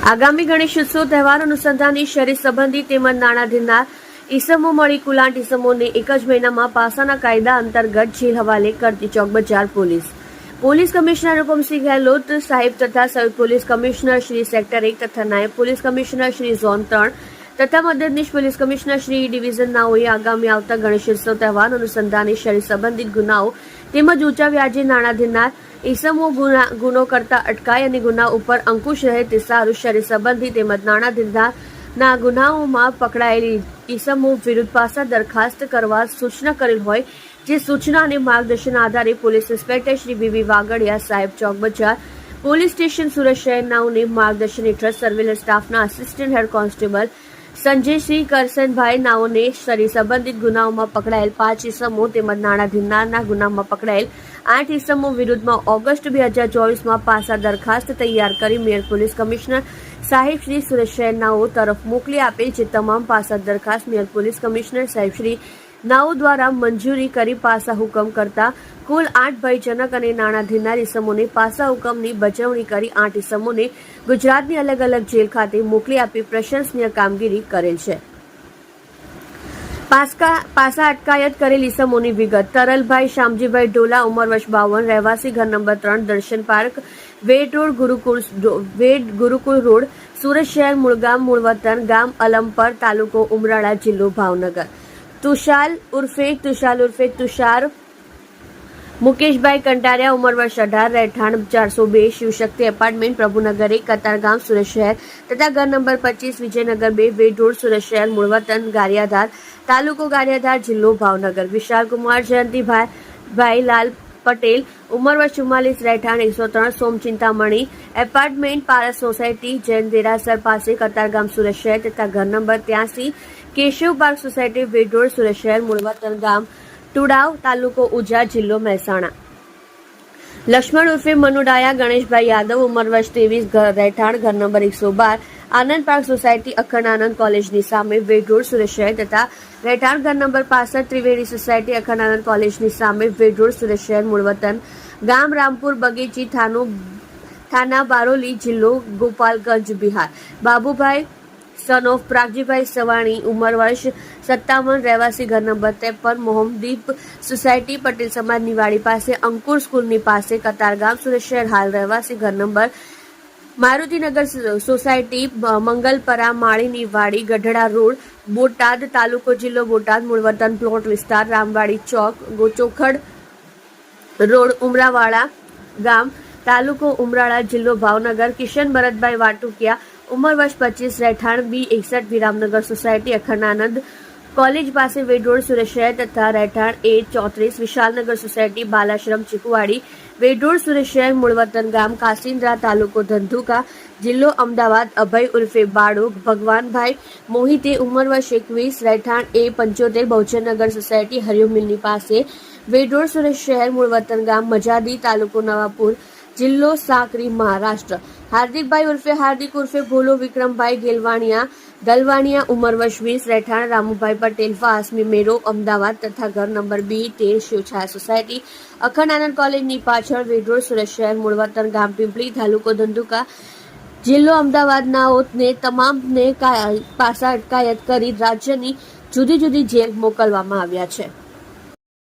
આગામી ગણેશોત્સવ તહેવાર અનુસંધાને શહેરી સંબંધી તેમજ નાણાધીનના ઈસમો મળી કુલ 8 ઈસમોને એક જ મહિનામાં પાસાના કાયદા અંતર્ગત જેલ હવાલે કરતી ચોક બજાર પોલીસ કમિશનર અનુપમસિંહ ગેહલોત સાહેબ તથા સંયુક્ત પોલીસ કમિશનર શ્રી સેક્ટર 1 તથા નાયબ પોલીસ કમિશનર શ્રી ઝોન 3 તથા મદદનીશ પોલીસ કમિશનર શ્રી ડિવિઝન નાઓએ આગામી આવતા ગણેશોત્સવ તહેવાર અનુસંધાને શહેરી સંબંધિત ગુનાઓ તેમજ ઊંચા વ્યાજે નાણાં ઈસમો ગુનો કરતા અટકાય અને ગુના ઉપર અંકુશ રહે તે સારું શહેરી સંબંધી તેમજ નાણાં ગુનાઓમાં પકડાયેલી ઈસમો વિરુદ્ધ પાસા દરખાસ્ત કરવા સૂચના કરેલ હોય જે સૂચના અને માર્ગદર્શનના આધારે પોલીસ ઇન્સ્પેક્ટર શ્રી બીબી વાગડિયા સાહેબ ચોક બજાર પોલીસ સ્ટેશન સુરત શહેર નાઓને માર્ગદર્શન હેઠળ સર્વેલન્સ સ્ટાફના assistant head constable Sanjaysinh Karsanbhai નાઓને શહેરી સંબંધિત ગુનાઓમાં પકડાયેલ 5 ઈસમો તેમજ નાણાધીનના ગુનામાં પકડાયેલ 8 ઈસમો વિરુદ્ધમાં ઓગસ્ટ 2024માં પાસા દરખાસ્ત તૈયાર કરી મેયર પોલીસ કમિશનર સાહેબ શ્રી સુરત શહેર નાઓ તરફ મોકલી આપેલ જે તમામ પાસા દરખાસ્ત મેયર પોલીસ કમિશનર સાહેબ શ્રી નાઓ દ્વારા મંજૂરી કરી પાસા હુકમ કરતા કુલ 8 ભયજનક અને નાણાધીનના ઈસમોને પાસા હુકમની બજવણી કરી 8 ઈસમોને ગુજરાતની અલગ અલગ જેલ ખાતે મોકલી આપી પ્રશંસનીય કામગીરી કરેલ છે. પાસા અટકાયત કરેલ ઈસમોની વિગત: તરલભાઈ શામજીભાઈ ઢોલા, ઉંમર વર્ષ 52, રહેવાસી ઘર નંબર 3, દર્શન પાર્ક, વેડ ગુરુકુળ રોડ, સુરત શહેર, મૂળ ગામ મૂળ વતન ગામ અલમપર, તાલુકો ઉમરાળા, જિલ્લો ભાવનગર. તુષાર ઉર્ફે તુષાર મુકેશભાઈ કંટારિયા, ઉંમર વર્ષ 18, રહેઠાણ 402 શિવશક્તિ એપાર્ટમેન્ટ, પ્રભુનગર 1, કતારગામ, સુરત શહેર તથા ઘર નંબર 25, વિજયનગર 2, વેડ રોડ, સુરત શહેર, મૂળ વતન ગારિયાધાર, તાલુકો ગારિયાધાર, જિલ્લો ભાવનગર. વિશાલકુમાર જયંતિભાઈ લાલ પટેલ, ઉંમર વર્ષ 44, રહેઠાણ 103 સોમચિંતામણી એપાર્ટમેન્ટ, પારસ સોસાયટી, જૈન દેરાસર પાસે, કતારગામ, સુરત શહેર તથા ઘર નંબર 83, કેશવ પાર્ક સોસાયટી, વેડ રોડ, સુરત શહેર, મૂળ વતન ગામ ટુડાવ, તાલુકો ઉજા, જિલ્લો મહેસાણા. લક્ષ્મણ ઉર્ફે મનુડાયા ગણેશભાઈ યાદવ, ઉંમર વર્ષ 23, રહેઠાણ ઘર નંબર 112, આનંદ પાર્ક સોસાયટી, અખંડ આનંદ કોલેજની સામે, વેડ રોડ, સુરત શહેર તથા રહેઠાણ ઘર નંબર 65, ત્રિવેણી સોસાયટી, અખંડ આનંદ કોલેજની સામે, વેડ રોડ, સુરત શહેર, મૂળ વતન ગામ રામપુર બગીચી, થાના બારોલી, જિલ્લો ગોપાલગંજ, બિહાર. બાબુભાઈ સન ઓફ પ્રાગજીભાઈ સવાણી, ઉંમર વર્ષ 57, રહેવાસી ઘર નંબર 53, મોહમ્મદીપ સોસાયટી, પટેલ સમાજની વાડી પાસે, અંકુર સ્કૂલની પાસે, કતારગામ, સુરત શહેર, હાલ રહેવાસી ઘર નંબર મારુતિનગર સોસાયટી, મંગલપરા, માળીની વાડી, ગઢડા રોડ, બોટાદ, તાલુકો જિલ્લો બોટાદ, મૂળ વતન પ્લોટ વિસ્તાર, રામવાડી ચોક, ચોખડ રોડ, ઉમરાવાડા ગામ, તાલુકો ઉમરાળા, જિલ્લો ભાવનગર. કિશન ભરતભાઈ વાટુકિયા, ઉંમર વર્ષ 25, રહેઠાણ B61 વિરામનગર સોસાયટી, અખંડ આનંદ કોલેજ પાસે, વેડ રોડ, સુરત શહેર તથા રહેઠાણ A34 વિશાલનગર સોસાયટી, બાલાશ્રમ ચીકુવાડી, વેડ રોડ, સુરત શહેર, મૂળ વતન ગામ કાસિન્દ્રા, તાલુકો ધંધુકા, જિલ્લો અમદાવાદ. અભય ઉર્ફે બાળુ ભગવાનભાઈ મોહિતે, ઉંમર વર્ષ 21, રહેઠાણ A75 બહુચરનગર સોસાયટી, હરિઓમ મિલની પાસે, વેડ રોડ, સુરત શહેર, મૂળ વતન ગામ મજાદી, તાલુકો નવાપુર, જિલ્લો સાકરી, મહારાષ્ટ્ર. હાર્દિકભાઈ ઉર્ફે હાર્દિક ઉર્ફે ભોલો વિક્રમભાઈ ગલવાણિયા, ઉંમર વર્ષ 20, રહેઠાણ રામુભાઈ પટેલ વાસમી મેરો, અમદાવાદ તથા ઘર નંબર B13 શિવછાયા સોસાયટી, અખંડ આનંદ કોલેજની પાછળ, વેડ રોડ, સુરત શહેર, મૂળ વતન ગામ પીંપળી, તાલુકો ધંધુકા, જિલ્લો અમદાવાદનાઓને તમામને પાસા અટકાયત કરી રાજ્યની જુદી જુદી જેલ મોકલવામાં આવ્યા છે.